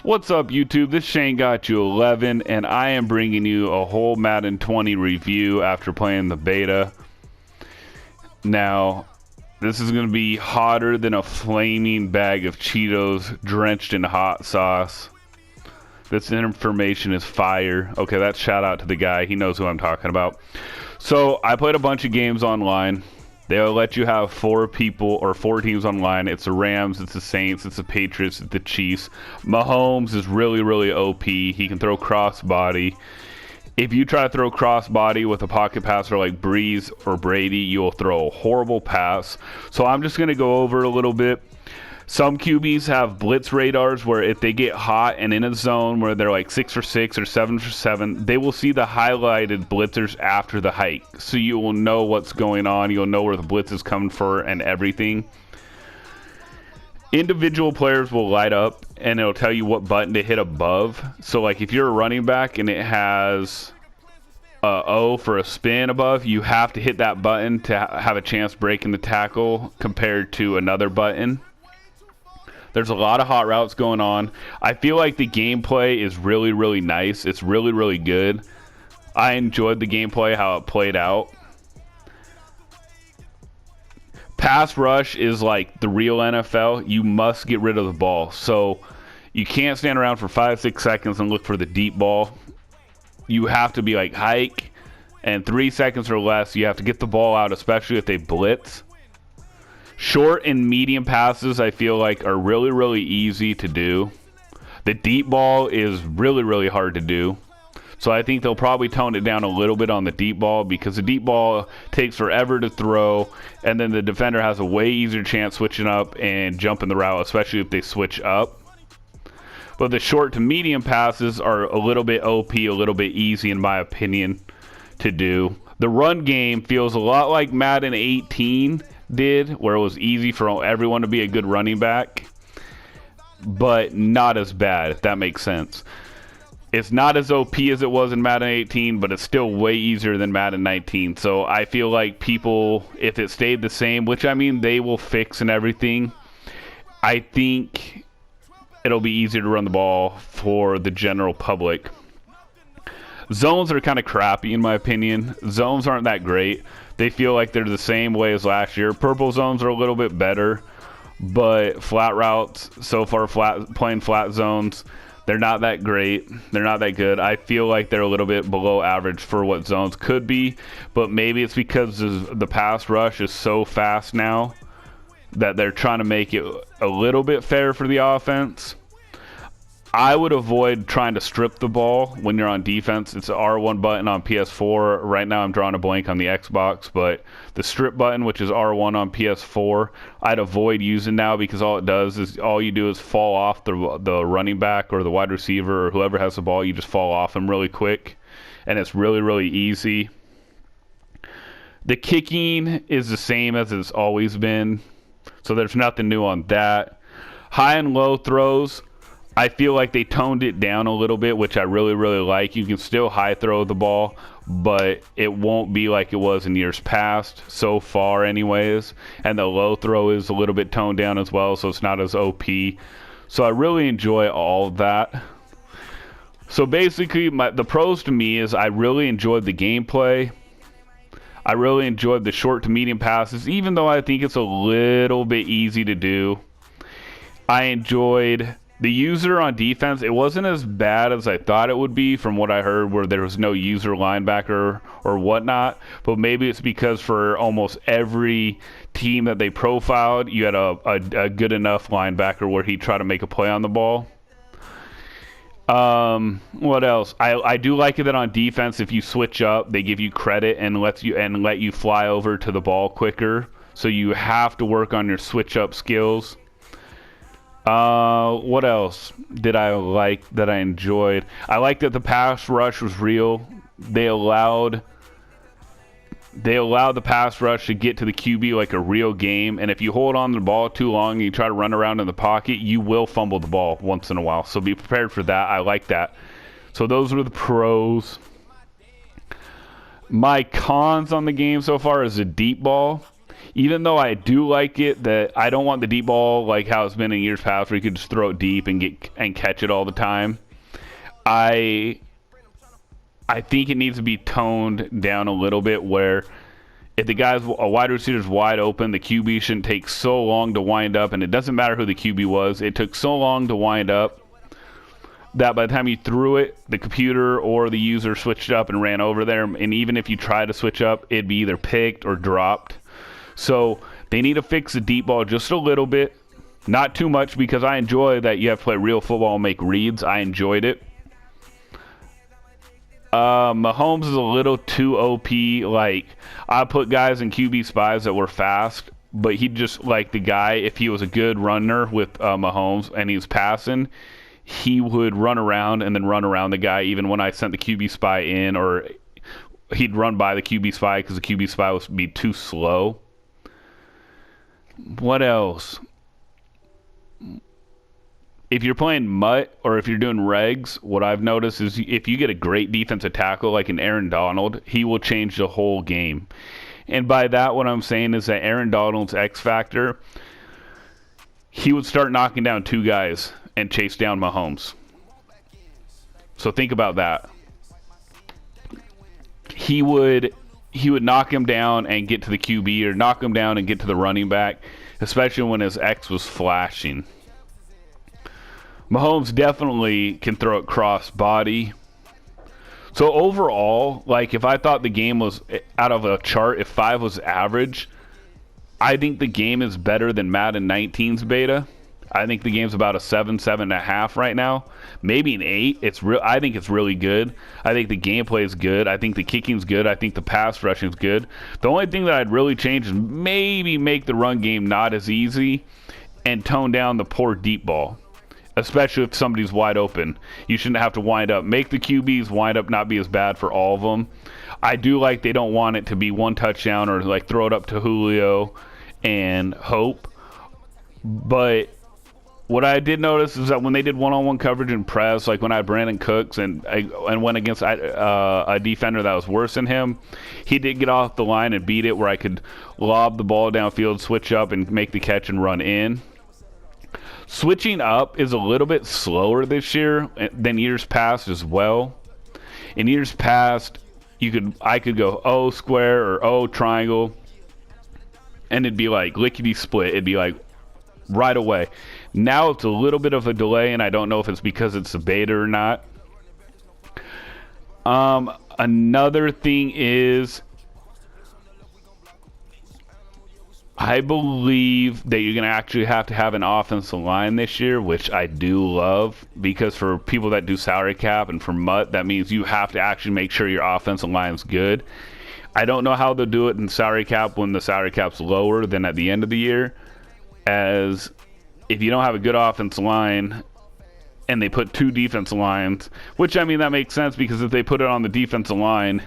What's up, YouTube? This Shane got you 11, and I am bringing you a whole Madden 20 review after playing the beta. Now, this is going to be hotter than a flaming bag of Cheetos drenched in hot sauce. This information is fire. Okay, that's shout out to the guy. He knows who I'm talking about. So, I played a bunch of games online. They'll let you have 4 people or 4 teams online. It's the Rams, it's the Saints, it's the Patriots, it's the Chiefs. Mahomes is really, really OP. He can throw crossbody. If you try to throw crossbody with a pocket passer like Breeze or Brady, you'll throw a horrible pass. So I'm just going to go over a little bit. Some QBs have blitz radars where if they get hot and in a zone where they're like 6 for 6 or 7 for 7, they will see the highlighted blitzers after the hike. So you will know what's going on. You'll know where the blitz is coming for and everything. Individual players will light up and it'll tell you what button to hit above. So like if you're a running back and it has O for a spin above, you have to hit that button to have a chance breaking the tackle compared to another button. There's a lot of hot routes going on. I feel like the gameplay is really, really nice. It's really, really good. I enjoyed the gameplay, how it played out. Pass rush is like the real NFL. You must get rid of the ball. So you can't stand around for 5-6 seconds and look for the deep ball. You have to be like hike, and 3 seconds or less, you have to get the ball out, especially if they blitz. Short and medium passes, I feel like, are really, really easy to do. The deep ball is really, really hard to do. So I think they'll probably tone it down a little bit on the deep ball because the deep ball takes forever to throw, and then the defender has a way easier chance switching up and jumping the route, especially if they switch up. But the short to medium passes are a little bit OP, a little bit easy, in my opinion, to do. The run game feels a lot like Madden 18 did, where it was easy for everyone to be a good running back, but not as bad, if that makes sense. It's not as OP as it was in Madden 18, but it's still way easier than Madden 19. So I feel like people, if it stayed the same, which I mean they will fix and everything, I think it'll be easier to run the ball for the general public. Zones are kind of crappy in my opinion. Zones aren't that great. They feel like they're the same way as last year. Purple zones are a little bit better, but flat routes, so far playing flat zones, they're not that great. They're not that good. I feel like they're a little bit below average for what zones could be, but maybe it's because the pass rush is so fast now that they're trying to make it a little bit fair for the offense. I would avoid trying to strip the ball when you're on defense. It's an R1 button on PS4. Right now I'm drawing a blank on the Xbox, but the strip button, which is R1 on PS4, I'd avoid using now because all it does is all you do is fall off the running back or the wide receiver or whoever has the ball. You just fall off them really quick, and it's really, really easy. The kicking is the same as it's always been, so there's nothing new on that. High and low throws, I feel like they toned it down a little bit, which I really, really like. You can still high throw the ball, but it won't be like it was in years past, so far anyways. And the low throw is a little bit toned down as well, so it's not as OP. So I really enjoy all of that. So basically, the pros to me is I really enjoyed the gameplay. I really enjoyed the short to medium passes, even though I think it's a little bit easy to do. I enjoyed the user on defense. It wasn't as bad as I thought it would be from what I heard, where there was no user linebacker or whatnot. But maybe it's because for almost every team that they profiled, you had a good enough linebacker where he tried to make a play on the ball. What else? I do like it that on defense, if you switch up, they give you credit and let you fly over to the ball quicker. So you have to work on your switch up skills. What else did I like that I enjoyed? I liked that the pass rush was real. They allowed the pass rush to get to the QB like a real game, and if you hold on to the ball too long and you try to run around in the pocket, you will fumble the ball once in a while. So be prepared for that. I like that. So those are the pros. My cons on the game so far is the deep ball. even though I do like it, that I don't want the deep ball like how it's been in years past, where you could just throw it deep and catch it all the time. I think it needs to be toned down a little bit, where if a wide receiver's wide open, the QB shouldn't take so long to wind up, and it doesn't matter who the QB was. It took so long to wind up that by the time you threw it, the computer or the user switched up and ran over there, and even if you try to switch up, it'd be either picked or dropped. So they need to fix the deep ball just a little bit. Not too much, because I enjoy that you have to play real football and make reads. I enjoyed it. Mahomes is a little too OP. Like, I put guys in QB spies that were fast, but he just, like, the guy, if he was a good runner with Mahomes and he was passing, he would run around and then run around the guy even when I sent the QB spy in, or he'd run by the QB spy because the QB spy would be too slow. What else? If you're playing MUT or if you're doing regs, what I've noticed is if you get a great defensive tackle like an Aaron Donald, he will change the whole game. And by that, what I'm saying is that Aaron Donald's X factor, he would start knocking down two guys and chase down Mahomes. So think about that. He would knock him down and get to the QB, or knock him down and get to the running back, especially when his X was flashing. Mahomes definitely can throw it cross body. So overall, like, if I thought the game was out of a chart, if 5 was average, I think the game is better than Madden 19's beta. I think the game's about a 7, 7.5 right now. Maybe an 8. I think it's really good. I think the gameplay is good. I think the kicking's good. I think the pass rushing's good. The only thing that I'd really change is maybe make the run game not as easy and tone down the poor deep ball. Especially if somebody's wide open. You shouldn't have to wind up. Make the QBs wind up not be as bad for all of them. I do like they don't want it to be one touchdown or like throw it up to Julio and hope. But what I did notice is that when they did one-on-one coverage and press, like when I had Brandon Cooks and went against a defender that was worse than him, he did get off the line and beat it, where I could lob the ball downfield, switch up, and make the catch and run in. Switching up is a little bit slower this year than years past as well. In years past, I could go O square or O triangle, and it'd be like lickety split. It'd be like right away. Now it's a little bit of a delay, and I don't know if it's because it's a beta or not. Another thing is, I believe that you're going to actually have to have an offensive line this year, which I do love, because for people that do salary cap and for MUT, that means you have to actually make sure your offensive line is good. I don't know how they'll do it in salary cap when the salary cap's lower than at the end of the year, as if you don't have a good offensive line and they put 2 defensive lines, which, I mean, that makes sense, because if they put it on the defensive line,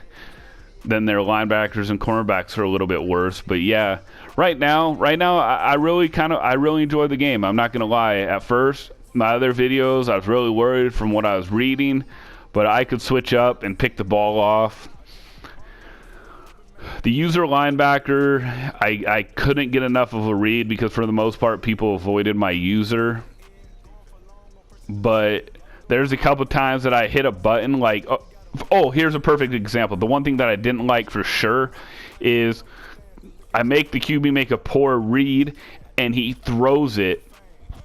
then their linebackers and cornerbacks are a little bit worse. But yeah, right now, I really enjoy the game. I'm not gonna lie. At first, my other videos, I was really worried from what I was reading, but I could switch up and pick the ball off. The user linebacker, I couldn't get enough of a read, because for the most part, people avoided my user. But there's a couple times that I hit a button like. Oh, here's a perfect example. The one thing that I didn't like for sure is I make the QB make a poor read, and he throws it.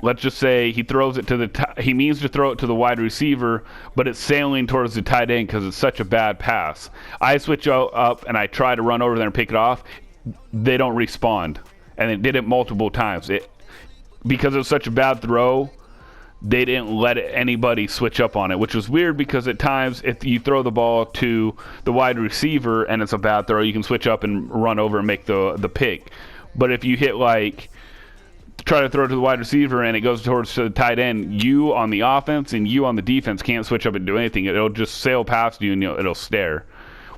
Let's just say he throws it to he means to throw it to the wide receiver, but it's sailing towards the tight end because it's such a bad pass. I switch up and I try to run over there and pick it off. They don't respond, and they did it multiple times. Because it was such a bad throw, they didn't let anybody switch up on it, which was weird, because at times if you throw the ball to the wide receiver and it's a bad throw, you can switch up and run over and make the pick. But if you hit try to throw it to the wide receiver and it goes towards the tight end, you on the offense and you on the defense can't switch up and do anything. It'll just sail past you and it'll stare,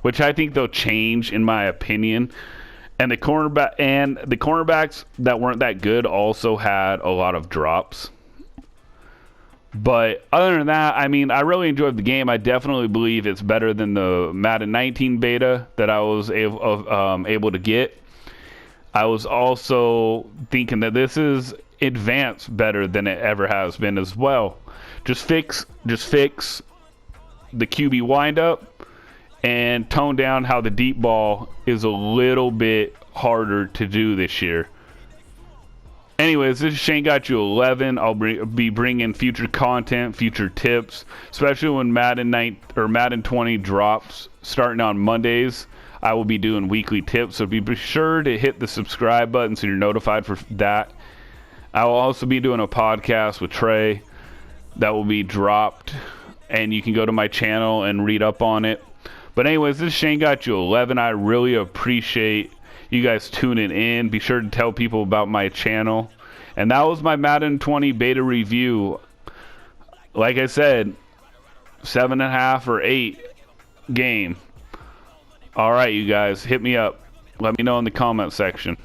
which I think they'll change, in my opinion. And the cornerbacks that weren't that good also had a lot of drops. But other than that, I mean, I really enjoyed the game. I definitely believe it's better than the Madden 19 beta that I was able to get. I was also thinking that this is advanced better than it ever has been as well. Just fix the QB windup and tone down how the deep ball is a little bit harder to do this year. Anyways, this is Shane Got You 11. I'll be bringing future content, future tips, especially when Madden 20 drops starting on Mondays. I will be doing weekly tips, so be sure to hit the subscribe button so you're notified for that. I will also be doing a podcast with Trey that will be dropped, and you can go to my channel and read up on it. But anyways, this is Shane Got You 11. I really appreciate you guys tuning in. Be sure to tell people about my channel. And that was my Madden 20 beta review. Like I said, 7.5 or 8 game. All right, you guys, hit me up. Let me know in the comment section.